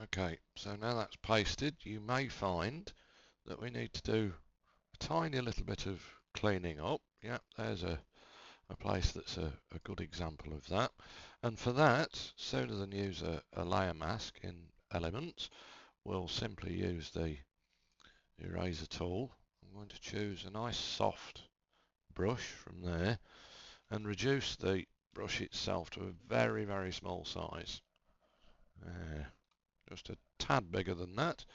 Okay, so now that's pasted, you may find that we need to do a tiny little bit of cleaning up. Yeah, there's a place that's a good example of that. And for that, sooner than use a layer mask in Elements, we'll simply use the eraser tool. I'm going to choose a nice soft brush from there and reduce the brush itself to a very, very small size. Just a tad bigger than that.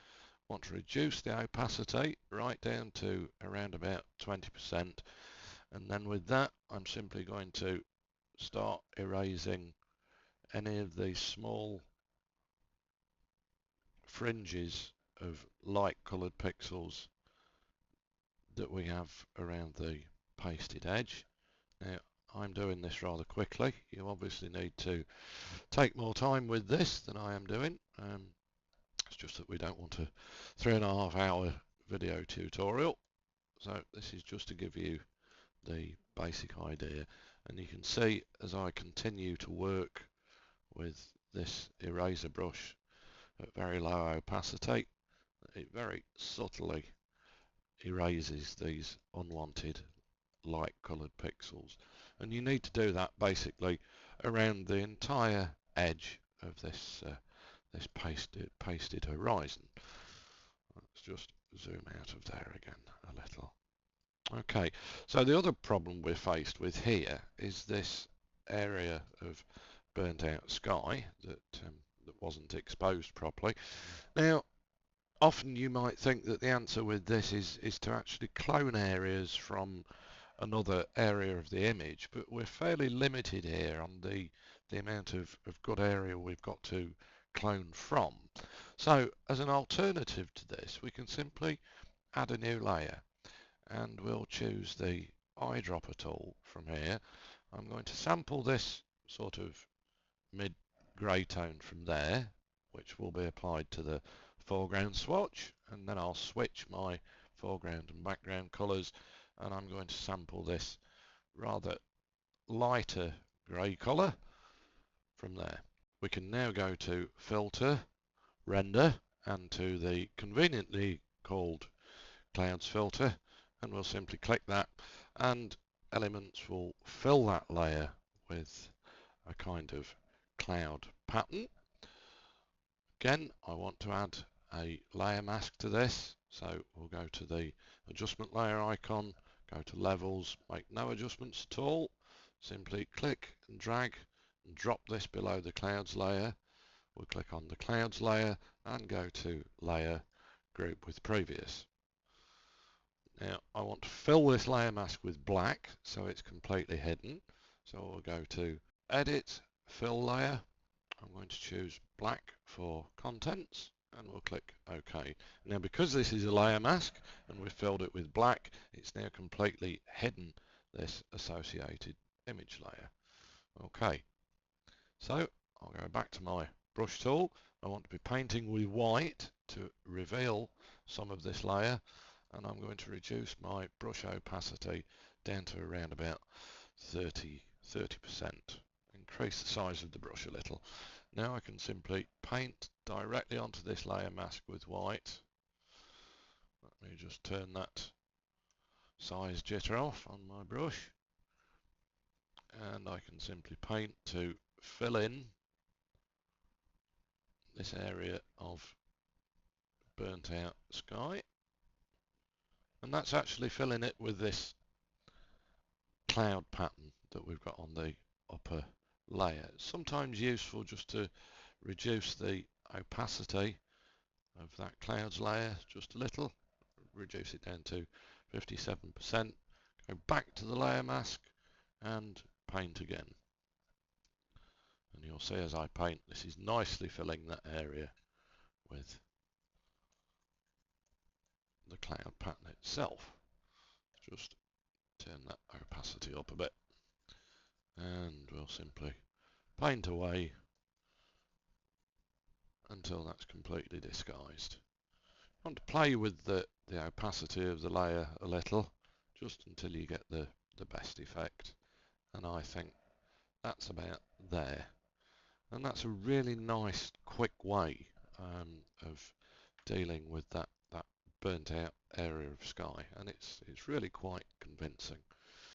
Want to reduce the opacity right down to around about 20%, and then with that I'm simply going to start erasing any of these small fringes of light coloured pixels that we have around the pasted edge. Now I'm doing this rather quickly. You obviously need to take more time with this than I am doing. It's just that we don't want a 3.5 hour video tutorial. So this is just to give you the basic idea, and you can see as I continue to work with this eraser brush at very low opacity, it very subtly erases these unwanted light coloured pixels, and you need to do that basically around the entire edge of this this pasted horizon. Let's just zoom out of there again a little. Okay, so the other problem we're faced with here is this area of burnt out sky that wasn't exposed properly. Now, often you might think that the answer with this is to actually clone areas from another area of the image, but we're fairly limited here on the amount of good area we've got to clone from. So as an alternative to this, we can simply add a new layer, and we'll choose the eyedropper tool from here. I'm going to sample this sort of mid grey tone from there, which will be applied to the foreground swatch, and then I'll switch my foreground and background colours, and I'm going to sample this rather lighter grey colour from there. We can now go to Filter, Render, and to the conveniently called Clouds filter, and we'll simply click that, and Elements will fill that layer with a kind of cloud pattern. Again, I want to add a layer mask to this, so we'll go to the adjustment layer icon, go to levels, make no adjustments at all, simply click and drag and drop this below the clouds layer. We'll click on the clouds layer and go to layer, group with previous. Now I want to fill this layer mask with black so it's completely hidden. So we'll go to Edit, Fill Layer. I'm going to choose black for contents, and we'll click OK. Now because this is a layer mask and we've filled it with black, it's now completely hidden this associated image layer. Okay, so I'll go back to my brush tool. I want to be painting with white to reveal some of this layer, and I'm going to reduce my brush opacity down to around about 30%. Increase the size of the brush a little. Now I can simply paint directly onto this layer mask with white. Let me just turn that size jitter off on my brush, and I can simply paint to fill in this area of burnt out sky, and that's actually filling it with this cloud pattern that we've got on the upper layer. It's sometimes useful just to reduce the opacity of that clouds layer just a little, reduce it down to 57%, go back to the layer mask and paint again. And you'll see as I paint, this is nicely filling that area with the cloud pattern itself. Just turn that opacity up a bit, and we'll simply paint away until that's completely disguised. You want to play with the opacity of the layer a little, just until you get the best effect, and I think that's about there. And that's a really nice quick way of dealing with that burnt out area of sky, and it's really quite convincing.